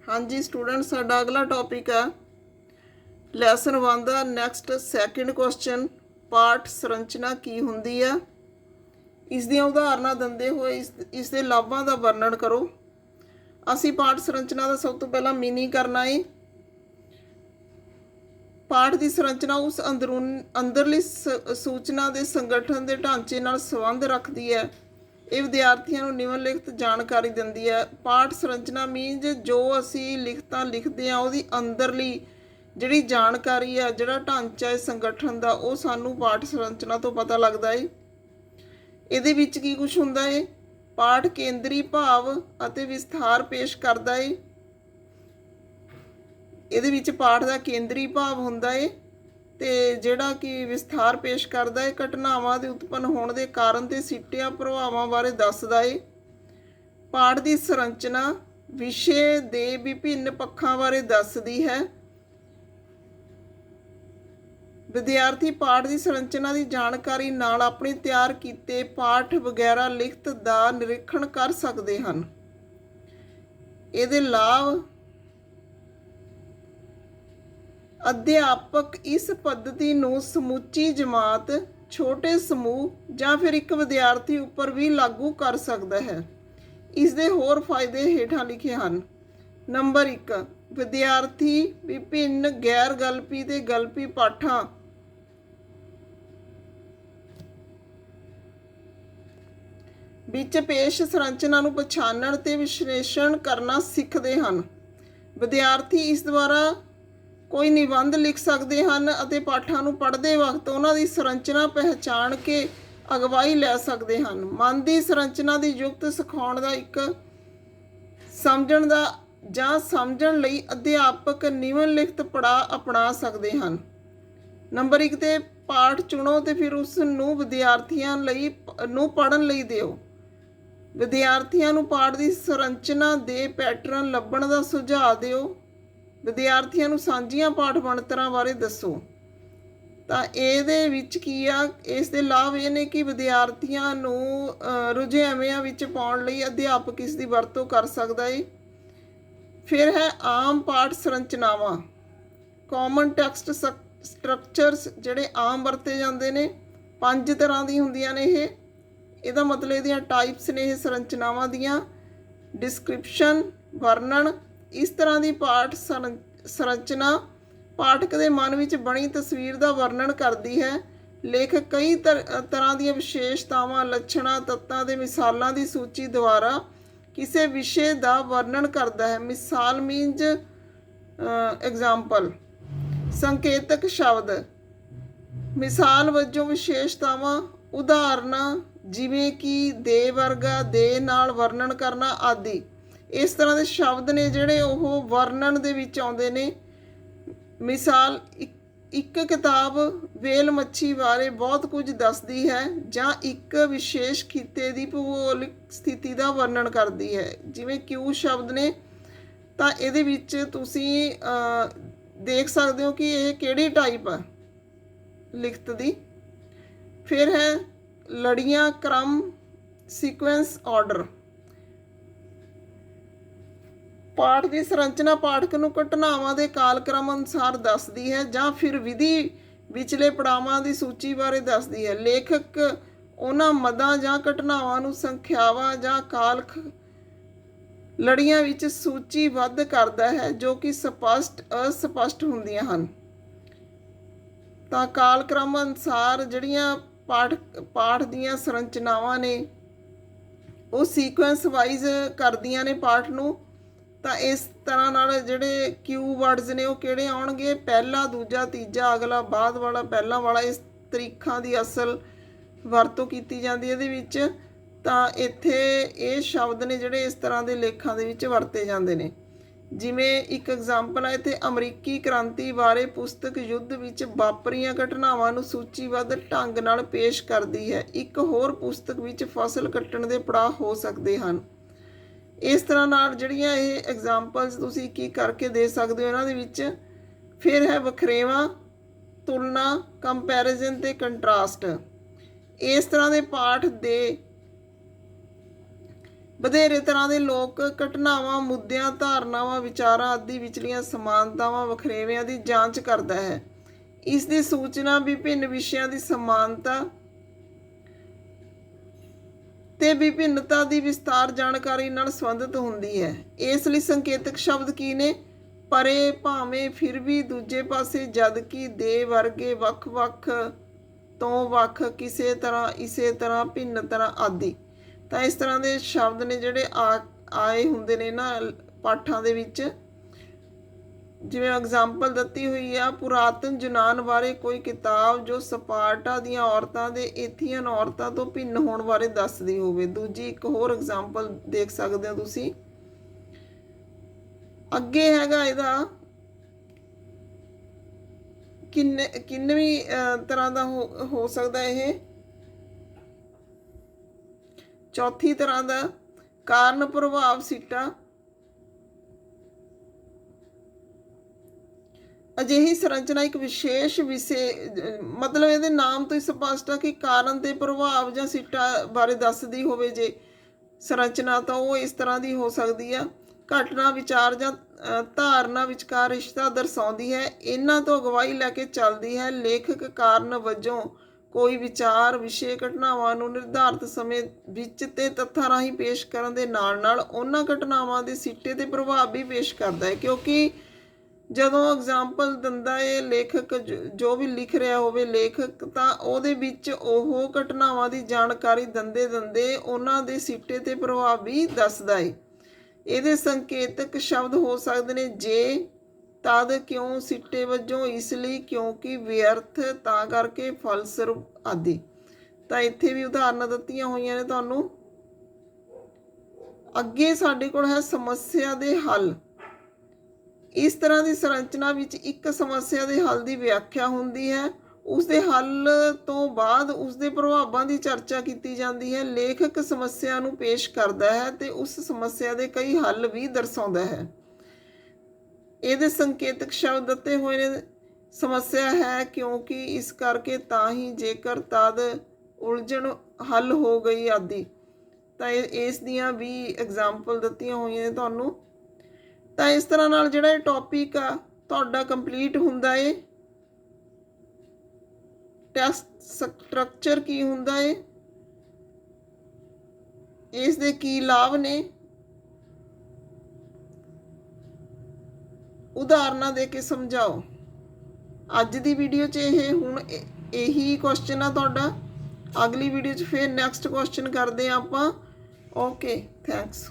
हाँ जी स्टूडेंट, साडा अगला टॉपिक है लैसन 1 का नैक्सट सैकेंड क्वेश्चन। पाठ संरचना की हुंदी है। इस ਦੀਆਂ ਉਦਾਹਰਨਾਂ ਦਿੰਦੇ ਹੋਏ ਇਸ ਦੇ ਲਾਭਾਂ ਦਾ ਵਰਣਨ ਕਰੋ। ਅਸੀਂ ਪਾਠ ਸੰਰਚਨਾ ਦਾ ਸਭ ਤੋਂ ਪਹਿਲਾਂ ਮੀਨਿੰਗ ਕਰਨਾ ਹੈ। ਪਾਠ ਦੀ ਸੰਰਚਨਾ ਉਸ ਅੰਦਰਲੀ ਸੂਚਨਾ ਦੇ ਸੰਗਠਨ ਦੇ ਢਾਂਚੇ ਨਾਲ ਸੰਬੰਧ ਰੱਖਦੀ ਹੈ। ਇਹ ਵਿਦਿਆਰਥੀਆਂ ਨੂੰ ਨਿਮਨਲਿਖਤ ਜਾਣਕਾਰੀ ਦਿੰਦੀ ਹੈ। ਪਾਠ ਸੰਰਚਨਾ ਮੀਨਜ਼ ਜੋ ਅਸੀਂ ਲਿਖਤਾਂ ਲਿਖਦੇ ਹਾਂ ਉਹਦੀ ਅੰਦਰਲੀ ਜਿਹੜੀ ਜਾਣਕਾਰੀ ਹੈ, ਜਿਹੜਾ ਢਾਂਚਾ ਹੈ ਸੰਗਠਨ ਦਾ, ਉਹ ਸਾਨੂੰ ਪਾਠ ਸੰਰਚਨਾ ਤੋਂ ਪਤਾ ਲੱਗਦਾ ਹੈ। ਇਹਦੇ ਵਿੱਚ ਕੀ ਕੁਝ ਹੁੰਦਾ ਹੈ? ਪਾਠ ਕੇਂਦਰੀ ਭਾਵ ਅਤੇ ਵਿਸਥਾਰ ਪੇਸ਼ ਕਰਦਾ ਹੈ। ਇਹਦੇ ਵਿੱਚ ਪਾਠ ਦਾ ਕੇਂਦਰੀ ਭਾਵ ਹੁੰਦਾ ਹੈ ਤੇ ਜਿਹੜਾ ਕਿ ਵਿਸਥਾਰ ਪੇਸ਼ ਕਰਦਾ ਹੈ ਘਟਨਾਵਾਂ ਦੇ ਉਤਪੰਨ ਹੋਣ ਦੇ ਕਾਰਨ ਤੇ ਸਿੱਟਿਆਂ ਪ੍ਰਭਾਵਾਂ ਬਾਰੇ ਦੱਸਦਾ ਹੈ। ਪਾਠ ਦੀ ਸੰਰਚਨਾ ਵਿਸ਼ੇ ਦੇ ਵਿਭਿੰਨ ਪੱਖਾਂ ਬਾਰੇ ਦੱਸਦੀ ਹੈ। ਵਿਦਿਆਰਥੀ ਪਾਠ ਦੀ ਸੰਰਚਨਾ ਦੀ ਜਾਣਕਾਰੀ ਨਾਲ ਆਪਣੇ ਤਿਆਰ ਕੀਤੇ ਪਾਠ ਵਗੈਰਾ ਲਿਖਤ ਦਾ ਨਿਰੀਖਣ ਕਰ ਸਕਦੇ ਹਨ। ਇਹਦੇ ਲਾਭ: ਅਧਿਆਪਕ ਇਸ ਪद्धति ਨੂੰ ਸਮੁੱਚੀ ਜਮਾਤ, ਛੋਟੇ ਸਮੂਹ ਜਾਂ ਫਿਰ ਇੱਕ ਵਿਦਿਆਰਥੀ ਉੱਪਰ ਵੀ ਲਾਗੂ ਕਰ ਸਕਦਾ ਹੈ। ਇਸ ਦੇ ਹੋਰ ਫਾਇਦੇ ਹੇਠਾਂ ਲਿਖੇ ਹਨ। ਨੰਬਰ 1, ਵਿਦਿਆਰਥੀ ਵਿਭਿੰਨ ਗੈਰ ਗਲਪੀ ਤੇ ਗਲਪੀ ਪਾਠਾਂ ਵਿੱਚ ਪੇਸ਼ ਸੰਰਚਨਾ ਨੂੰ ਪਛਾਣਨ ਤੇ ਵਿਸ਼ਲੇਸ਼ਣ ਕਰਨਾ ਸਿੱਖਦੇ ਹਨ। ਵਿਦਿਆਰਥੀ ਇਸ ਦੁਆਰਾ ਕੋਈ ਨਿਬੰਧ ਲਿਖ ਸਕਦੇ ਹਨ ਅਤੇ ਪਾਠਾਂ ਨੂੰ ਪੜ੍ਹਦੇ ਵਕਤ ਉਹਨਾਂ ਦੀ ਸੰਰਚਨਾ ਪਹਿਚਾਣ ਕੇ ਅਗਵਾਈ ਲੈ ਸਕਦੇ ਹਨ। ਮਨ ਦੀ ਸੰਰਚਨਾ ਦੀ ਯੁਕਤ ਸਿਖਾਉਣ ਦਾ ਇੱਕ ਸਮਝਣ ਦਾ ਜਾਂ ਸਮਝਣ ਲਈ ਅਧਿਆਪਕ ਨਿਮਨਲਿਖਤ ਪੜਾਅ ਅਪਣਾ ਸਕਦੇ ਹਨ। ਨੰਬਰ 1 ਤੇ ਪਾਠ ਚੁਣੋ ਤੇ ਫਿਰ ਉਸ ਨੂੰ ਵਿਦਿਆਰਥੀਆਂ ਨੂੰ ਪੜ੍ਹਨ ਲਈ ਦਿਓ। ਵਿਦਿਆਰਥੀਆਂ ਨੂੰ ਪਾਠ ਦੀ ਸੰਰਚਨਾ ਦੇ ਪੈਟਰਨ ਲੱਭਣ ਦਾ ਸੁਝਾਅ ਦਿਓ। ਵਿਦਿਆਰਥੀਆਂ ਨੂੰ ਸਾਂਝੀਆਂ ਪਾਠ ਬਣਤਰਾਂ ਬਾਰੇ ਦੱਸੋ। ਤਾਂ ਇਹਦੇ ਵਿੱਚ ਕੀ ਆ, ਇਸ ਦੇ ਲਾਭ ਇਹ ਨੇ ਕਿ ਵਿਦਿਆਰਥੀਆਂ ਨੂੰ ਰੁਝੇਵਿਆਂ ਵਿੱਚ ਪਾਉਣ ਲਈ ਅਧਿਆਪਕ ਇਸ ਦੀ ਵਰਤੋਂ ਕਰ ਸਕਦਾ ਹੈ। ਫਿਰ ਹੈ ਆਮ ਪਾਠ ਸੰਰਚਨਾਵਾਂ, ਕਾਮਨ ਟੈਕਸਟ ਸਟਰਕਚਰਸ, ਜਿਹੜੇ ਆਮ ਵਰਤੇ ਜਾਂਦੇ ਨੇ। 5 ਤਰ੍ਹਾਂ ਦੀ ਹੁੰਦੀਆਂ ਨੇ ਇਹ। ਇਹਦਾ ਮਤਲਬ ਇਹਦੀਆਂ ਟਾਈਪਸ ਨੇ ਇਹ ਸੰਰਚਨਾਵਾਂ ਦੀਆਂ। ਡਿਸਕ੍ਰਿਪਸ਼ਨ, ਵਰਣਨ। ਇਸ ਤਰ੍ਹਾਂ ਦੀ ਪਾਠ ਸੰਰਚਨਾ ਪਾਠਕ ਦੇ ਮਨ ਵਿੱਚ ਬਣੀ ਤਸਵੀਰ ਦਾ ਵਰਣਨ ਕਰਦੀ ਹੈ। ਲੇਖਕ ਕਈ ਤਰ੍ਹਾਂ ਦੀਆਂ ਵਿਸ਼ੇਸ਼ਤਾਵਾਂ, ਲੱਛਣਾਂ, ਤੱਤਾਂ ਤੇ ਮਿਸਾਲਾਂ ਦੀ ਸੂਚੀ ਦੁਆਰਾ ਕਿਸੇ ਵਿਸ਼ੇ ਦਾ ਵਰਣਨ ਕਰਦਾ ਹੈ। ਮਿਸਾਲ ਮੀਨਜ਼ ਐਗਜ਼ਾਮਪਲ। ਸੰਕੇਤਕ ਸ਼ਬਦ, ਮਿਸਾਲ ਵਜੋਂ ਵਿਸ਼ੇਸ਼ਤਾਵਾਂ, ਉਦਾਹਰਨਾਂ ਜਿਵੇਂ ਕਿ ਦੇ ਵਰਗਾ, ਦੇ ਨਾਲ ਵਰਣਨ ਕਰਨਾ ਆਦਿ। ਇਸ ਤਰ੍ਹਾਂ ਦੇ ਸ਼ਬਦ ਨੇ ਜਿਹੜੇ ਉਹ ਵਰਣਨ ਦੇ ਵਿੱਚ ਆਉਂਦੇ ਨੇ। ਮਿਸਾਲ, ਇੱਕ ਕਿਤਾਬ ਵੇਲ ਮੱਛੀ ਬਾਰੇ ਬਹੁਤ ਕੁਝ ਦੱਸਦੀ ਹੈ ਜਾਂ ਇੱਕ ਵਿਸ਼ੇਸ਼ ਖਿੱਤੇ ਦੀ ਭੂਗੋਲਿਕ ਸਥਿਤੀ ਦਾ ਵਰਣਨ ਕਰਦੀ ਹੈ। ਜਿਵੇਂ ਕਿਊ ਸ਼ਬਦ ਨੇ, ਤਾਂ ਇਹਦੇ ਵਿੱਚ ਤੁਸੀਂ ਦੇਖ ਸਕਦੇ ਹੋ ਕਿ ਇਹ ਕਿਹੜੀ ਟਾਈਪ ਹੈ ਲਿਖਤ ਦੀ। ਫਿਰ ਹੈ ਲੜੀਆਂ, ਕ੍ਰਮ, ਸੀਕੁਐਂਸ, ਆਰਡਰ। ਪਾਠ ਦੀ ਸੰਰਚਨਾ ਪਾਠਕ ਨੂੰ ਘਟਨਾਵਾਂ ਦੇ ਕਾਲਕ੍ਰਮ ਅਨੁਸਾਰ ਦੱਸਦੀ ਹੈ ਜਾਂ ਫਿਰ ਵਿਧੀ ਵਿਚਲੇ ਪੜਾਵਾਂ ਦੀ ਸੂਚੀ ਬਾਰੇ ਦੱਸਦੀ ਹੈ। ਲੇਖਕ ਉਹਨਾਂ ਮਦਾਂ ਜਾਂ ਘਟਨਾਵਾਂ ਨੂੰ ਸੰਖਿਆਵਾਂ ਜਾਂ ਕਾਲਖ ਲੜੀਆਂ ਵਿੱਚ ਸੂਚੀਬੱਧ ਕਰਦਾ ਹੈ ਜੋ ਕਿ ਸਪਸ਼ਟ ਅਸਪਸ਼ਟ ਹੁੰਦੀਆਂ ਹਨ। ਤਾਂ ਕਾਲਕ੍ਰਮ ਅਨੁਸਾਰ ਜਿਹੜੀਆਂ ਪਾਠ ਦੀਆਂ ਸੰਰਚਨਾਵਾਂ ਨੇ ਉਹ ਸੀਕੁਐਂਸ ਵਾਈਜ਼ ਕਰਦੀਆਂ ਨੇ ਪਾਠ ਨੂੰ। ਤਾਂ ਇਸ ਤਰ੍ਹਾਂ ਨਾਲ ਜਿਹੜੇ ਕਿਊ ਵਰਡਸ ਨੇ ਉਹ ਕਿਹੜੇ ਆਉਣਗੇ? ਪਹਿਲਾ, ਦੂਜਾ, ਤੀਜਾ, ਅਗਲਾ, ਬਾਅਦ ਵਾਲਾ, ਪਹਿਲਾਂ ਵਾਲਾ। ਇਸ ਤਰੀਕਾਂ ਦੀ ਅਸਲ ਵਰਤੋਂ ਕੀਤੀ ਜਾਂਦੀ ਇਹਦੇ ਵਿੱਚ। ਤਾਂ ਇੱਥੇ ਇਹ ਸ਼ਬਦ ਨੇ ਜਿਹੜੇ ਇਸ ਤਰ੍ਹਾਂ ਦੇ ਲੇਖਾਂ ਦੇ ਵਿੱਚ ਵਰਤੇ ਜਾਂਦੇ ਨੇ। ਜਿਵੇਂ ਇੱਕ ਐਗਜ਼ਾਮਪਲ ਹੈ ਇੱਥੇ, ਅਮਰੀਕੀ ਕ੍ਰਾਂਤੀ ਬਾਰੇ ਪੁਸਤਕ ਯੁੱਧ ਵਿੱਚ ਵਾਪਰੀਆਂ ਘਟਨਾਵਾਂ ਨੂੰ ਸੂਚੀਬੱਧ ਢੰਗ ਨਾਲ ਪੇਸ਼ ਕਰਦੀ ਹੈ। ਇੱਕ ਹੋਰ ਪੁਸਤਕ ਵਿੱਚ ਫਸਲ ਕੱਟਣ ਦੇ ਪੜਾਅ ਹੋ ਸਕਦੇ ਹਨ। ਇਸ ਤਰ੍ਹਾਂ ਨਾਲ ਜਿਹੜੀਆਂ ਇਹ ਐਗਜ਼ਾਮਪਲਸ ਤੁਸੀਂ ਕੀ ਕਰਕੇ ਦੇ ਸਕਦੇ ਹੋ ਇਹਨਾਂ ਦੇ ਵਿੱਚ। ਫਿਰ ਹੈ ਵਖਰੇਵਾਂ, ਤੁਲਨਾ, ਕੰਪੈਰੀਜ਼ਨ ਤੇ ਕੰਟਰਾਸਟ। ਇਸ ਤਰ੍ਹਾਂ ਦੇ ਪਾਠ ਦੇ ਵਧੇਰੇ ਤਰ੍ਹਾਂ ਦੇ ਲੋਕ ਘਟਨਾਵਾਂ, ਮੁੱਦਿਆਂ, ਧਾਰਨਾਵਾਂ, ਵਿਚਾਰਾਂ ਆਦਿ ਵਿਚਲੀਆਂ ਸਮਾਨਤਾਵਾਂ, ਵਖਰੇਵਿਆਂ ਦੀ ਜਾਂਚ ਕਰਦਾ ਹੈ। ਇਸ ਦੀ ਸੂਚਨਾ ਵਿਭਿੰਨ ਵਿਸ਼ਿਆਂ ਦੀ ਸਮਾਨਤਾ ਤੇ ਵਿਭਿੰਨਤਾ ਦੀ ਵਿਸਤਾਰ ਜਾਣਕਾਰੀ ਨਾਲ ਸੰਬੰਧਿਤ ਹੁੰਦੀ ਹੈ। ਇਸ ਲਈ ਸੰਕੇਤਕ ਸ਼ਬਦ ਕੀ ਨੇ? ਪਰੇ, ਭਾਵੇਂ, ਫਿਰ ਵੀ, ਦੂਜੇ ਪਾਸੇ, ਜਦ ਕਿ, ਦੇ, ਵਰਗੇ, ਵੱਖ-ਵੱਖ, ਤੋਂ ਵੱਖ, ਕਿਸੇ ਤਰ੍ਹਾਂ, ਇਸੇ ਤਰ੍ਹਾਂ, ਭਿੰਨ ਤਰ੍ਹਾਂ ਆਦਿ। ਤਾਂ ਇਸ ਤਰ੍ਹਾਂ ਦੇ ਸ਼ਬਦ ਨੇ ਜਿਹੜੇ ਆਏ ਹੁੰਦੇ ਨੇ ਨਾ ਪਾਠਾਂ ਦੇ ਵਿੱਚ। ਜਿਵੇਂ ਐਗਜ਼ਾਮਪਲ ਦਿੱਤੀ ਹੋਈ ਆ, ਪੁਰਾਤਨ ਯੂਨਾਨ ਬਾਰੇ ਕੋਈ ਕਿਤਾਬ ਜੋ ਸਪਾਰਟਾ ਦੀਆਂ ਔਰਤਾਂ ਦੇ ਏਥੀਅਨ ਔਰਤਾਂ ਤੋਂ ਭਿੰਨ ਹੋਣ ਬਾਰੇ ਦੱਸਦੀ ਹੋਵੇ। ਦੂਜੀ ਇੱਕ ਹੋਰ ਐਗਜ਼ਾਮਪਲ ਦੇਖ ਸਕਦੇ ਹੋ ਤੁਸੀਂ। ਅੱਗੇ ਹੈਗਾ ਇਹਦਾ ਕਿੰਨਵੀਂ ਤਰ੍ਹਾਂ ਦਾ ਹੋ ਸਕਦਾ ਇਹ? ਚੌਥੀ ਤਰ੍ਹਾਂ ਦਾ ਕਾਰਨ ਪ੍ਰਭਾਵ ਸਿੱਟਾ। ਅਜਿਹੀ ਸੰਰਚਨਾ ਇੱਕ ਵਿਸ਼ੇਸ਼ ਮਤਲਬ ਇਹਦੇ ਨਾਮ ਤੋਂ ਹੀ ਸਪਸ਼ਟ ਹੈ ਕਿ ਕਾਰਨ ਤੇ ਪ੍ਰਭਾਵ ਜਾਂ ਸਿੱਟਾ ਬਾਰੇ ਦੱਸਦੀ ਹੋਵੇ ਜੇ ਸੰਰਚਨਾ, ਤਾਂ ਉਹ ਇਸ ਤਰ੍ਹਾਂ ਦੀ ਹੋ ਸਕਦੀ ਆ। ਘਟਨਾ, ਵਿਚਾਰ ਜਾਂ ਧਾਰਨਾ ਵਿਚਕਾਰ ਰਿਸ਼ਤਾ ਦਰਸਾਉਂਦੀ ਹੈ। ਇਹਨਾਂ ਤੋਂ ਅਗਵਾਈ ਲੈ ਕੇ ਚੱਲਦੀ ਹੈ। ਲੇਖਕ ਕਾਰਨ ਵਜੋਂ ਕੋਈ ਵਿਚਾਰ, ਵਿਸ਼ੇ, ਘਟਨਾਵਾਂ ਨੂੰ ਨਿਰਧਾਰਤ ਸਮੇਂ ਵਿੱਚ ਤੇ ਤੱਥਾਂ ਰਾਹੀਂ ਪੇਸ਼ ਕਰਨ ਦੇ ਨਾਲ ਨਾਲ ਉਹਨਾਂ ਘਟਨਾਵਾਂ ਦੇ ਸਿੱਟੇ ਤੇ ਪ੍ਰਭਾਵ ਵੀ ਪੇਸ਼ ਕਰਦਾ ਹੈ। ਕਿਉਂਕਿ ਜਦੋਂ ਐਗਜ਼ਾਮਪਲ ਦਿੰਦਾ ਹੈ ਲੇਖਕ, ਜੋ ਵੀ ਲਿਖ ਰਿਹਾ ਹੋਵੇ ਲੇਖਕ, ਤਾਂ ਉਹਦੇ ਵਿੱਚ ਉਹ ਘਟਨਾਵਾਂ ਦੀ ਜਾਣਕਾਰੀ ਦਿੰਦੇ ਉਹਨਾਂ ਦੇ ਸਿੱਟੇ ਤੇ ਪ੍ਰਭਾਵ ਵੀ ਦੱਸਦਾ ਹੈ। ਇਹਦੇ ਸੰਕੇਤਕ ਸ਼ਬਦ ਹੋ ਸਕਦੇ ਨੇ ਜੇ, ਤਦ, ਕਿਉਂ, ਸਿੱਟੇ ਵਜੋਂ, ਇਸ ਲਈ, ਕਿਉਂਕਿ, ਵਿਅਰਥ, ਤਾਂ ਕਰਕੇ, ਫਲਸਰੂਪ ਆਦਿ। ਤਾਂ ਇੱਥੇ ਵੀ ਉਦਾਹਰਨਾਂ ਦਿੱਤੀਆਂ ਹੋਈਆਂ ਨੇ ਤੁਹਾਨੂੰ। ਅੱਗੇ ਸਾਡੇ ਕੋਲ ਹੈ ਸਮੱਸਿਆ ਦੇ ਹੱਲ। ਇਸ ਤਰ੍ਹਾਂ ਦੀ ਸੰਰਚਨਾ ਵਿੱਚ ਇੱਕ ਸਮੱਸਿਆ ਦੇ ਹੱਲ ਦੀ ਵਿਆਖਿਆ ਹੁੰਦੀ ਹੈ। ਉਸਦੇ ਹੱਲ ਤੋਂ ਬਾਅਦ ਉਸਦੇ ਪ੍ਰਭਾਵਾਂ ਦੀ ਚਰਚਾ ਕੀਤੀ ਜਾਂਦੀ ਹੈ। ਲੇਖਕ ਸਮੱਸਿਆ ਨੂੰ ਪੇਸ਼ ਕਰਦਾ ਹੈ ਤੇ ਉਸ ਸਮੱਸਿਆ ਦੇ ਕਈ ਹੱਲ ਵੀ ਦਰਸਾਉਂਦਾ ਹੈ। ਇਹਦੇ ਸੰਕੇਤਕ ਸ਼ਬਦ ਦਿੱਤੇ ਹੋਏ ਨੇ। ਸਮੱਸਿਆ ਹੈ ਕਿਉਂਕਿ, ਇਸ ਕਰਕੇ, ਤਾਂ ਹੀ, ਜੇਕਰ, ਤਦ, ਉਲਝਣ ਹੱਲ ਹੋ ਗਈ ਆਦਿ। ਤਾਂ ਇਸ ਦੀਆਂ ਵੀ ਐਗਜ਼ਾਮਪਲ ਦਿੱਤੀਆਂ ਹੋਈਆਂ ਨੇ ਤੁਹਾਨੂੰ। ਤਾਂ ਇਸ ਤਰ੍ਹਾਂ ਨਾਲ ਜਿਹੜਾ ਇਹ ਟੌਪਿਕ ਆ ਤੁਹਾਡਾ ਕੰਪਲੀਟ ਹੁੰਦਾ ਏ। ਟੈਕਸਟ ਸਟਰਕਚਰ ਕੀ ਹੁੰਦਾ ਏ, ਇਸ ਦੇ ਕੀ ਲਾਭ ਨੇ, ਉਦਾਹਰਨਾਂ ਦੇ ਕੇ ਸਮਝਾਓ। ਅੱਜ ਦੀ ਵੀਡੀਓ 'ਚ ਹੁਣ ਇਹੀ ਕੁਐਸਚਨ ਆ ਤੁਹਾਡਾ। ਅਗਲੀ ਵੀਡੀਓ 'ਚ ਫਿਰ ਨੈਕਸਟ ਕੁਐਸਚਨ ਕਰਦੇ ਹਾਂ ਆਪਾਂ। Okay, thanks.